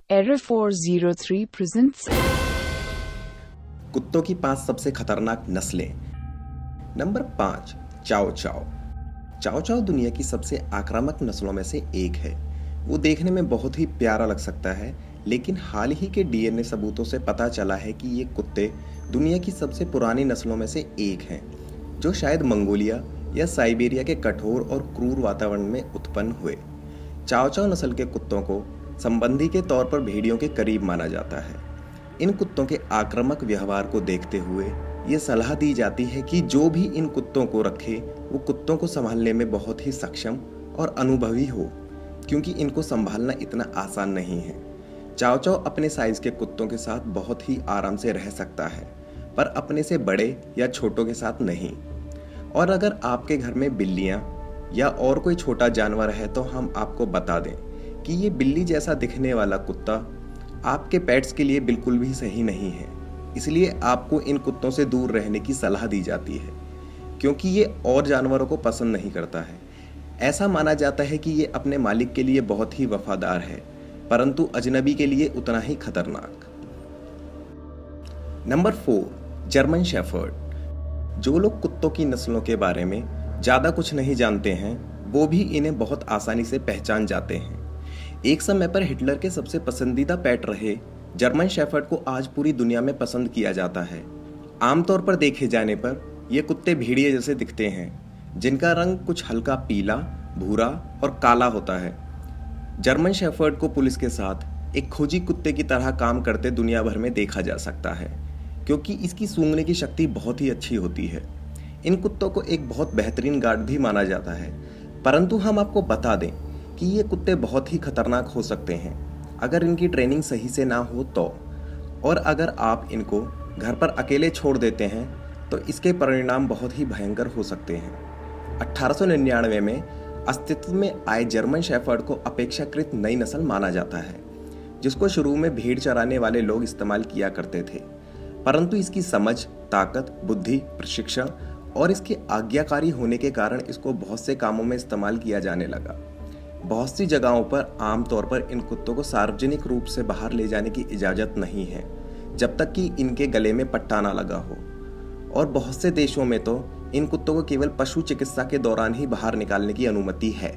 Error 403 presents कुत्तों की 5 सबसे खतरनाक नस्लें। नंबर 5, चाओ चाओ। चाओ चाओ दुनिया की सबसे आक्रामक नस्लों में से एक है। वो देखने में बहुत ही प्यारा लग सकता है, लेकिन हाल ही के डीएनए सबूतों से पता चला है कि ये कुत्ते दुनिया की सबसे पुरानी नस्लों में से एक हैं, जो शायद मंगोलिया या साइबेरिया के कठोर और क्रूर वातावरण में उत्पन्न हुए। चाओ चाओ नस्ल के कुत्तों को संबंधी के तौर पर भेड़ियों के करीब माना जाता है। इन कुत्तों के आक्रामक व्यवहार को देखते हुए ये सलाह दी जाती है कि जो भी इन कुत्तों को रखे वो कुत्तों को संभालने में बहुत ही सक्षम और अनुभवी हो, क्योंकि इनको संभालना इतना आसान नहीं है। चाओ चाओ अपने साइज के कुत्तों के साथ बहुत ही आराम से रह सकता है, पर अपने से बड़े या छोटों के साथ नहीं। और अगर आपके घर में बिल्लियां या और कोई छोटा जानवर है तो हम आपको बता दें कि ये बिल्ली जैसा दिखने वाला कुत्ता आपके पेट्स के लिए बिल्कुल भी सही नहीं है। इसलिए आपको इन कुत्तों से दूर रहने की सलाह दी जाती है, क्योंकि ये और जानवरों को पसंद नहीं करता है। ऐसा माना जाता है कि ये अपने मालिक के लिए बहुत ही वफादार है, परंतु अजनबी के लिए उतना ही खतरनाक। Number 4, German shepherd. जो लोग कुत्तों की नस्लों के बारे में ज़्यादा कुछ नहीं जानते हैं, वो भी इन्हें बहुत आसानी से पहचान जाते हैं। एक समय पर हिटलर के सबसे पसंदीदा पेट रहे जर्मन शेफर्ड को आज पूरी दुनिया में पसंद किया जाता है। आमतौर पर देखे जाने पर ये कुत्ते भेड़िए जैसे दिखते हैं, जिनका रंग कुछ हल्का पीला, भूरा और काला होता है। जर्मन शेफर्ड को पुलिस के साथ एक खोजी कुत्ते की तरह काम करते दुनिया भर में देखा जा सकता है, क्योंकि इसकी सूंघने की शक्ति बहुत ही अच्छी होती है। इन कुत्तों को एक बहुत बेहतरीन गार्ड भी माना जाता है, परंतु हम आपको बता दें कि ये कुत्ते बहुत ही खतरनाक हो सकते हैं अगर इनकी ट्रेनिंग सही से ना हो तो। और अगर आप इनको घर पर अकेले छोड़ देते हैं तो इसके परिणाम बहुत ही भयंकर हो सकते हैं। 1899 में अस्तित्व में आए जर्मन शेफर्ड को अपेक्षाकृत नई नस्ल माना जाता है, जिसको शुरू में भेड़ चराने वाले लोग इस्तेमाल किया करते थे, परंतु इसकी समझ, ताकत, बुद्धि, प्रशिक्षण और इसके आज्ञाकारी होने के कारण इसको बहुत से कामों में इस्तेमाल किया जाने लगा। बहुत सी जगहों पर आमतौर पर इन कुत्तों को सार्वजनिक रूप से बाहर ले जाने की इजाज़त नहीं है, जब तक कि इनके गले में पट्टा ना लगा हो। और बहुत से देशों में तो इन कुत्तों को केवल पशु चिकित्सा के दौरान ही बाहर निकालने की अनुमति है।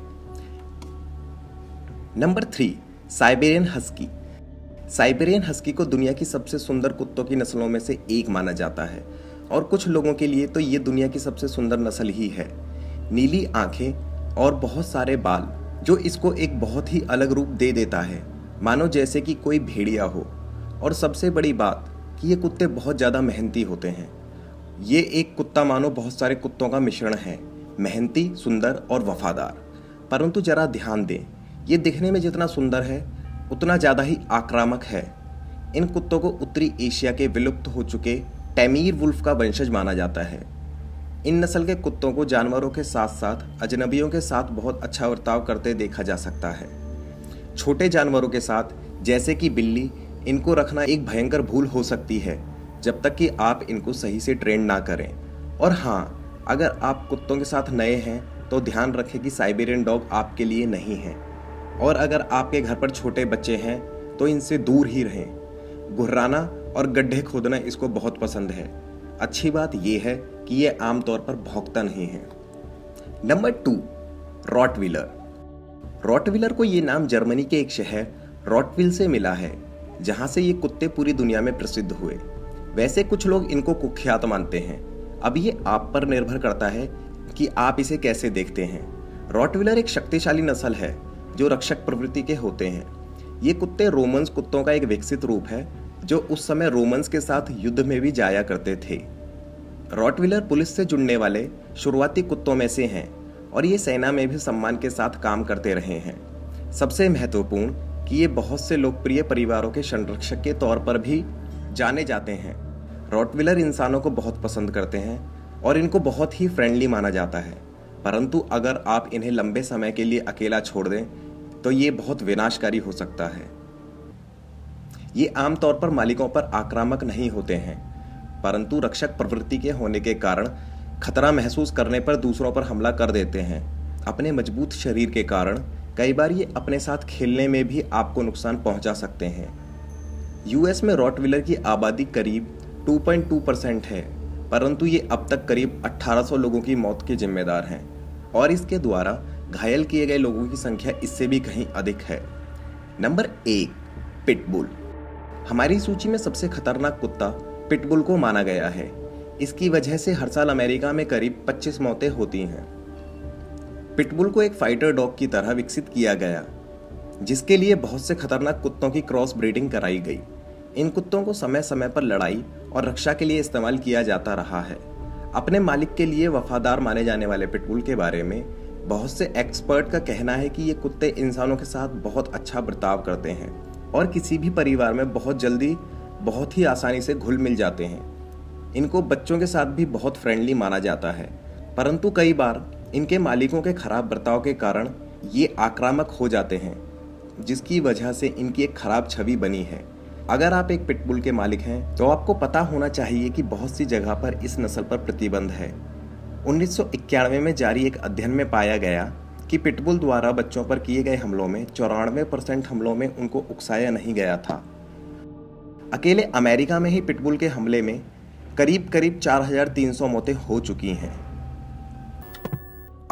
Number 3, Siberian husky. Siberian husky को दुनिया की सबसे सुंदर कुत्तों की नस्लों में से एक माना जाता है, और कुछ लोगों के लिए तो ये दुनिया की सबसे सुंदर नस्ल ही है। नीली आंखें और बहुत सारे बाल, जो इसको एक बहुत ही अलग रूप दे देता है, मानो जैसे कि कोई भेड़िया हो। और सबसे बड़ी बात कि ये कुत्ते बहुत ज़्यादा मेहनती होते हैं। ये एक कुत्ता मानो बहुत सारे कुत्तों का मिश्रण है, मेहनती, सुंदर और वफादार। परंतु जरा ध्यान दें, ये दिखने में जितना सुंदर है उतना ज़्यादा ही आक्रामक है। इन कुत्तों को उत्तरी एशिया के विलुप्त हो चुके टैमीर वुल्फ का वंशज माना जाता है। इन नस्ल के कुत्तों को जानवरों के साथ साथ अजनबियों के साथ बहुत अच्छा बर्ताव करते देखा जा सकता है। छोटे जानवरों के साथ जैसे कि बिल्ली, इनको रखना एक भयंकर भूल हो सकती है जब तक कि आप इनको सही से ट्रेन ना करें। और हाँ, अगर आप कुत्तों के साथ नए हैं तो ध्यान रखें कि साइबेरियन डॉग आपके लिए नहीं है। और अगर आपके घर पर छोटे बच्चे हैं तो इनसे दूर ही रहें। गुर्राना और गड्ढे खोदना इसको बहुत पसंद है। अच्छी बात यह है कि यह आमतौर पर भौंकता नहीं है। Number 2, Rottweiler. रॉटविलर को यह नाम जर्मनी के एक शहर रॉटविल से मिला है, जहां से ये कुत्ते पूरी दुनिया में प्रसिद्ध हुए। वैसे कुछ लोग इनको कुख्यात मानते हैं। अब ये आप पर निर्भर करता है कि आप इसे कैसे देखते हैं। रॉटविलर एक शक्तिशाली नस्ल है जो रक्षक प्रवृत्ति के होते हैं। ये कुत्ते रोमन्स कुत्तों का एक विकसित रूप है, जो उस समय रोमन्स के साथ युद्ध में भी जाया करते थे। रॉटविलर पुलिस से जुड़ने वाले शुरुआती कुत्तों में से हैं, और ये सेना में भी सम्मान के साथ काम करते रहे हैं। सबसे महत्वपूर्ण कि ये बहुत से लोकप्रिय परिवारों के संरक्षक के तौर पर भी जाने जाते हैं। रॉटविलर इंसानों को बहुत पसंद करते हैं और इनको बहुत ही फ्रेंडली माना जाता है, परंतु अगर आप इन्हें लंबे समय के लिए अकेला छोड़ दें तो ये बहुत विनाशकारी हो सकता है। ये आमतौर पर मालिकों पर आक्रामक नहीं होते हैं, परंतु रक्षक प्रवृत्ति के होने के कारण खतरा महसूस करने पर दूसरों पर हमला कर देते हैं। अपने मजबूत शरीर के कारण कई बार ये अपने साथ खेलने में भी आपको नुकसान पहुंचा सकते हैं। यूएस में रॉटविलर की आबादी करीब 2.2% है, परंतु ये अब तक करीब 1800 लोगों की मौत के जिम्मेदार हैं और इसके द्वारा घायल किए गए लोगों की संख्या इससे भी कहीं अधिक है। Number 1, pitbull. हमारी सूची में सबसे खतरनाक कुत्ता पिटबुल को माना गया है। इसकी वजह से हर साल अमेरिका में करीब 25 मौतें होती हैं। पिटबुल को एक फाइटर डॉग की तरह विकसित किया गया, जिसके लिए बहुत से खतरनाक कुत्तों की क्रॉस ब्रीडिंग कराई गई। इन कुत्तों को समय समय पर लड़ाई और रक्षा के लिए इस्तेमाल किया जाता रहा है। अपने मालिक के लिए वफादार माने जाने वाले पिटबुल के बारे में बहुत से एक्सपर्ट का कहना है कि ये कुत्ते इंसानों के साथ बहुत अच्छा बर्ताव करते हैं और किसी भी परिवार में बहुत जल्दी बहुत ही आसानी से घुल मिल जाते हैं। इनको बच्चों के साथ भी बहुत फ्रेंडली माना जाता है, परंतु कई बार इनके मालिकों के खराब बर्ताव के कारण ये आक्रामक हो जाते हैं, जिसकी वजह से इनकी एक खराब छवि बनी है। अगर आप एक पिटबुल के मालिक हैं तो आपको पता होना चाहिए कि बहुत सी जगह पर इस नस्ल पर प्रतिबंध है। 1991 में जारी एक अध्ययन में पाया गया कि पिटबुल द्वारा बच्चों पर किए गए हमलों में 94% हमलों में उनको उकसाया नहीं गया था। अकेले अमेरिका में ही पिटबुल के हमले में करीब 4300 मौतें हो चुकी हैं।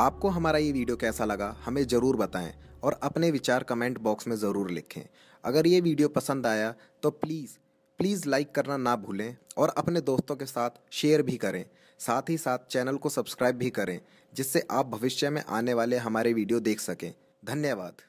आपको हमारा ये वीडियो कैसा लगा हमें ज़रूर बताएं और अपने विचार कमेंट बॉक्स में ज़रूर लिखें। अगर ये वीडियो पसंद आया तो प्लीज़ लाइक करना ना भूलें और अपने दोस्तों के साथ शेयर भी करें। साथ ही साथ चैनल को सब्सक्राइब भी करें, जिससे आप भविष्य में आने वाले हमारे वीडियो देख सकें। धन्यवाद।